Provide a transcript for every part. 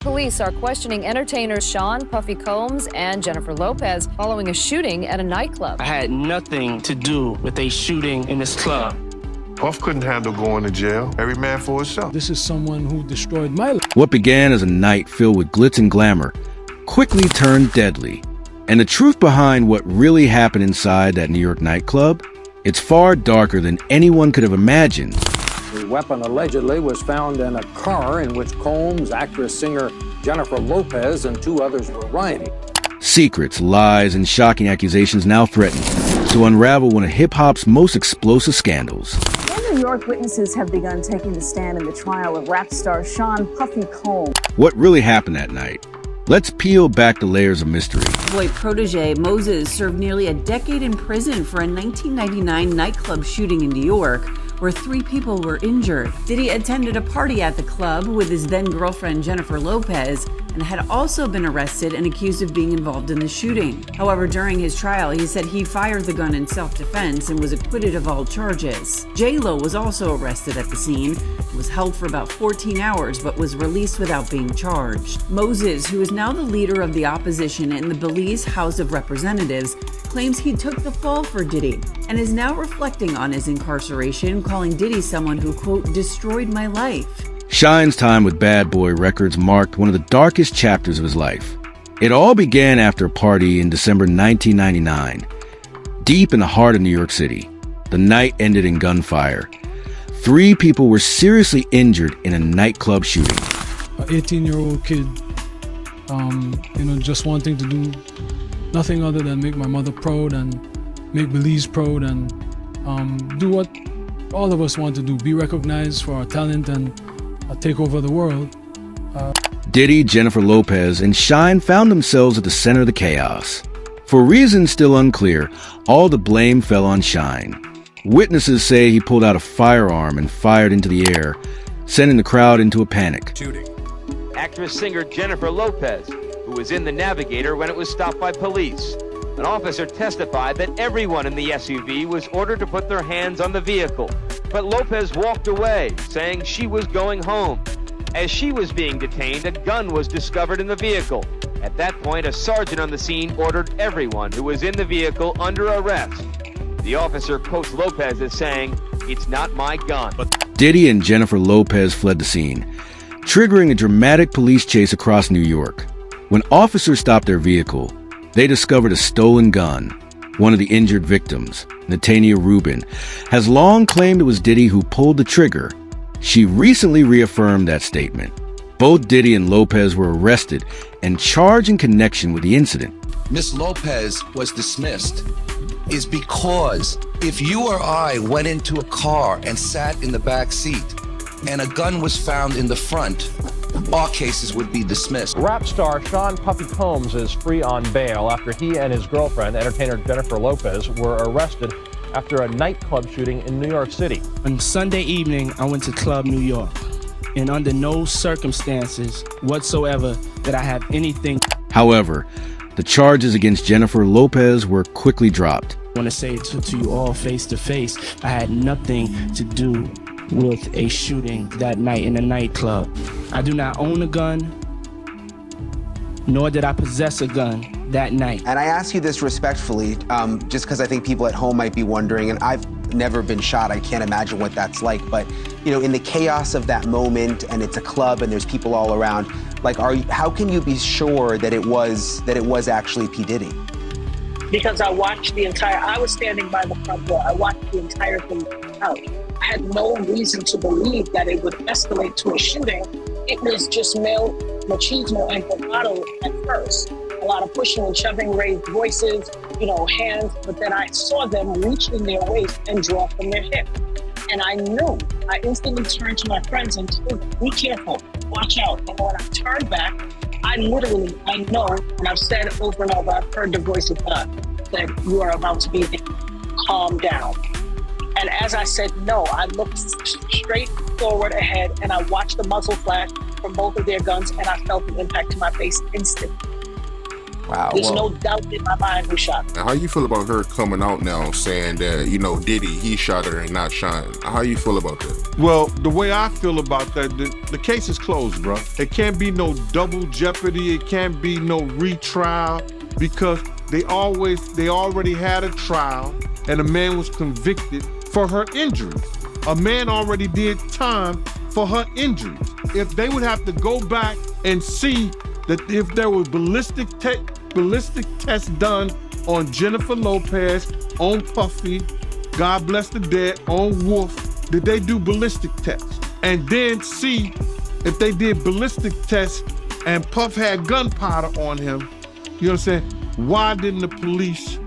Police are questioning entertainers Sean Puffy Combs and Jennifer Lopez following a shooting at a nightclub. I had nothing to do with a shooting in this club. Puff couldn't handle going to jail. Every man for himself. This is someone who destroyed my life. What began as a night filled with glitz and glamour quickly turned deadly. And the truth behind what really happened inside that New York nightclub, it's far darker than anyone could have imagined. The weapon allegedly was found in a car in which Combs, actress-singer Jennifer Lopez, and two others were riding. Secrets, lies, and shocking accusations now threaten to unravel one of hip-hop's most explosive scandals. In New York, witnesses have begun taking the stand in the trial of rap star Sean Puffy Combs. What really happened that night? Let's peel back the layers of mystery. Boy protege Mose served nearly a decade in prison for a 1999 nightclub shooting in New York, where 3 people were injured. Diddy attended a party at the club with his then-girlfriend Jennifer Lopez and had also been arrested and accused of being involved in the shooting. However, during his trial, he said he fired the gun in self-defense and was acquitted of all charges. J-Lo was also arrested at the scene, was held for about 14 hours, but was released without being charged. Moses, who is now the leader of the opposition in the Belize House of Representatives, claims he took the fall for Diddy and is now reflecting on his incarceration, calling Diddy someone who, quote, destroyed my life. Shine's time with Bad Boy Records marked one of the darkest chapters of his life. It all began after a party in December 1999, deep in the heart of New York City. The night ended in gunfire. 3 people were seriously injured in a nightclub shooting. An 18-year-old kid, just wanting to do nothing other than make my mother proud and make Belize proud and do what all of us want to do, be recognized for our talent and take over the world. Diddy, Jennifer Lopez, and Shine found themselves at the center of the chaos. For reasons still unclear, all the blame fell on Shine. Witnesses say he pulled out a firearm and fired into the air, sending the crowd into a panic. Shooting. Actress-singer Jennifer Lopez, who was in the Navigator when it was stopped by police. An officer testified that everyone in the SUV was ordered to put their hands on the vehicle, but Lopez walked away, saying she was going home. As she was being detained, a gun was discovered in the vehicle. At that point, a sergeant on the scene ordered everyone who was in the vehicle under arrest. The officer quotes Lopez as saying, "It's not my gun." Diddy and Jennifer Lopez fled the scene, triggering a dramatic police chase across New York. When officers stopped their vehicle, they discovered a stolen gun. One of the injured victims, Natania Rubin, has long claimed it was Diddy who pulled the trigger. She recently reaffirmed that statement. Both Diddy and Lopez were arrested and charged in connection with the incident. Miss Lopez was dismissed is because if you or I went into a car and sat in the back seat and a gun was found in the front, all cases would be dismissed. Rap star Sean Puffy Combs is free on bail after he and his girlfriend, entertainer Jennifer Lopez, were arrested after a nightclub shooting in New York City. On Sunday evening, I went to Club New York, and under no circumstances whatsoever did I have anything. However, the charges against Jennifer Lopez were quickly dropped. I want to say to you all face to face, I had nothing to do with a shooting that night in a nightclub. I do not own a gun, nor did I possess a gun that night. And I ask you this respectfully, just because I think people at home might be wondering, and I've never been shot, I can't imagine what that's like, but in the chaos of that moment, and it's a club and there's people all around, how can you be sure that it was actually P. Diddy? Because I watched I was standing by the front door, I watched the entire thing out. I had no reason to believe that it would escalate to a shooting. It was just male machismo and bravado at first. A lot of pushing and shoving, raised voices, hands, but then I saw them reach in their waist and draw from their hip. And I knew, I instantly turned to my friends and told them, be careful, watch out. And when I turned back, I know, and I've said it over and over, I've heard the voice of God, that you are about to be calm down. And as I said no, I looked straight forward ahead and I watched the muzzle flash from both of their guns and I felt the impact to my face instantly. Wow. There's no doubt in my mind who shot her. How you feel about her coming out now saying that, you know, Diddy, he shot her and not Sean? How you feel about that? Well, the way I feel about that, the case is closed, bro. It can't be no double jeopardy. It can't be no retrial because they already had a trial and a man was convicted for her injuries. A man already did time for her injuries. If they would have to go back and see that if there was ballistic tests done on Jennifer Lopez, on Puffy, God bless the dead, on Wolf, did they do ballistic tests? And then see if they did ballistic tests and Puff had gunpowder on him, you know what I'm saying? Why didn't the police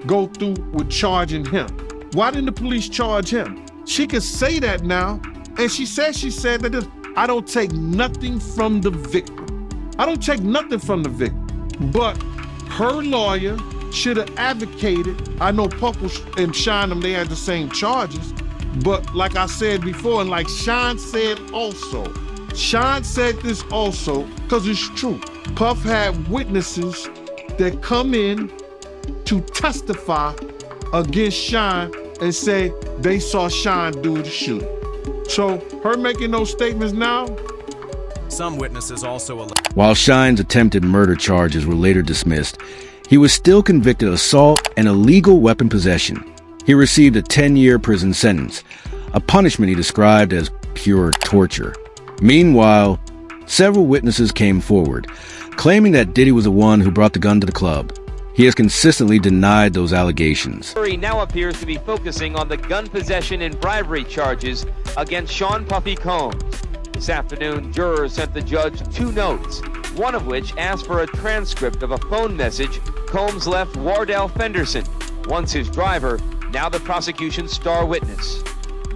go through with charging him? Why didn't the police charge him? She could say that now, and she said that I don't take nothing from the victim. I don't take nothing from the victim. But her lawyer should have advocated. I know Puff and Sean, they had the same charges, but like I said before, and like Sean said this also, because it's true. Puff had witnesses that come in to testify against Sean and say they saw Sean do the shooting. So her making those statements now. Some witnesses also. While Shine's attempted murder charges were later dismissed, he was still convicted of assault and illegal weapon possession. He received a 10-year prison sentence, a punishment he described as pure torture. Meanwhile, several witnesses came forward, claiming that Diddy was the one who brought the gun to the club. He has consistently denied those allegations. The jury now appears to be focusing on the gun possession and bribery charges against Sean Puffy Combs. This afternoon, jurors sent the judge 2 notes, one of which asked for a transcript of a phone message Combs left Wardell Fenderson, once his driver, now the prosecution's star witness.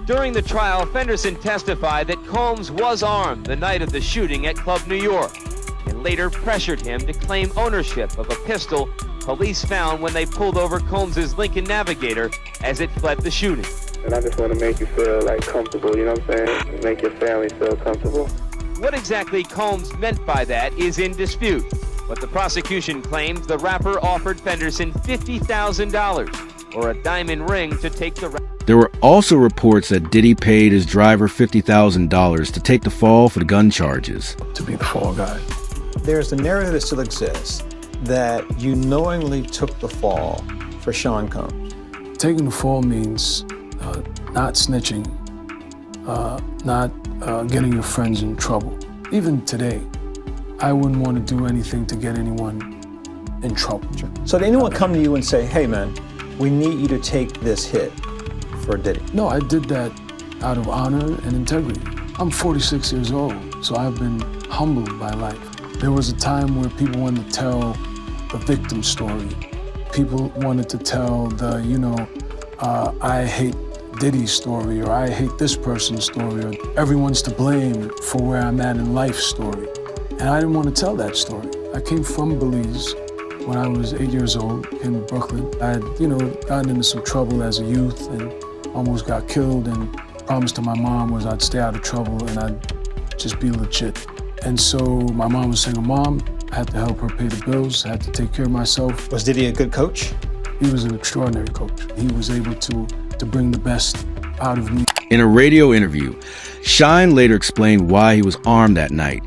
During the trial, Fenderson testified that Combs was armed the night of the shooting at Club New York, and later pressured him to claim ownership of a pistol police found when they pulled over Combs' Lincoln Navigator as it fled the shooting. And I just want to make you feel like comfortable, you know what I'm saying? Make your family feel comfortable. What exactly Combs meant by that is in dispute, but the prosecution claims the rapper offered Fenderson $50,000 or a diamond ring to take the... There were also reports that Diddy paid his driver $50,000 to take the fall for the gun charges. To be the fall guy. There's a narrative that still exists that you knowingly took the fall for Sean Combs. Taking the fall means not snitching, not getting your friends in trouble. Even today, I wouldn't want to do anything to get anyone in trouble. So did anyone come to you and say, hey man, we need you to take this hit for Diddy? No, I did that out of honor and integrity. I'm 46 years old, so I've been humbled by life. There was a time where people wanted to tell the victim story. People wanted to tell the, I hate Diddy's story, or I hate this person's story, or everyone's to blame for where I'm at in life story. And I didn't want to tell that story. I came from Belize when I was 8 years old, came to Brooklyn. I had, gotten into some trouble as a youth and almost got killed, and promise to my mom was I'd stay out of trouble and I'd just be legit. And so my mom was a single mom. I had to help her pay the bills. I had to take care of myself. Was Diddy a good coach? He was an extraordinary coach. He was able to bring the best out of me. In a radio interview, Shine later explained why he was armed that night.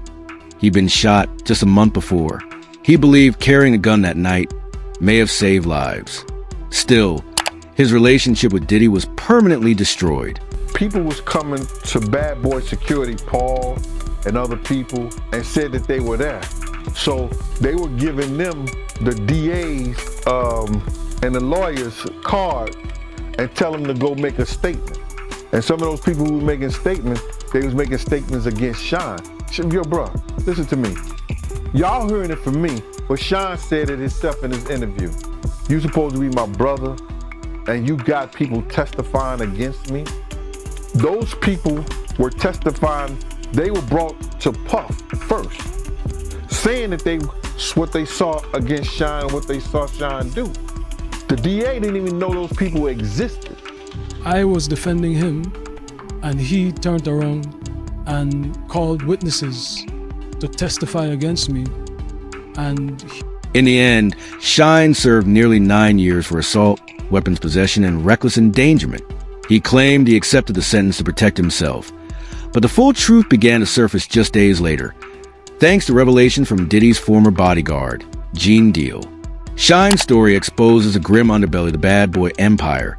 He'd been shot just a month before. He believed carrying a gun that night may have saved lives. Still, his relationship with Diddy was permanently destroyed. People was coming to Bad Boy Security, Paul and other people, and said that they were there. So they were giving them the DA's and the lawyer's card and tell them to go make a statement. And some of those people who were making statements, they was making statements against Sean. Yo, bro, listen to me. Y'all hearing it from me, but Sean said it himself in his interview. You supposed to be my brother, and you got people testifying against me. Those people were testifying, they were brought to Puff first, saying that what they saw against Sean, what they saw Sean do. The DA didn't even know those people existed. I was defending him, and he turned around and called witnesses to testify against me. And In the end, Shine served nearly 9 years for assault, weapons possession, and reckless endangerment. He claimed he accepted the sentence to protect himself. But the full truth began to surface just days later, thanks to revelation from Diddy's former bodyguard, Gene Deal. Shine's story exposes a grim underbelly of the bad boy empire,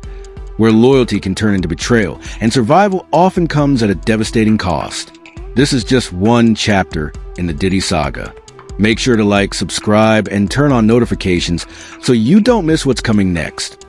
where loyalty can turn into betrayal, and survival often comes at a devastating cost. This is just one chapter in the Diddy saga. Make sure to like, subscribe, and turn on notifications so you don't miss what's coming next.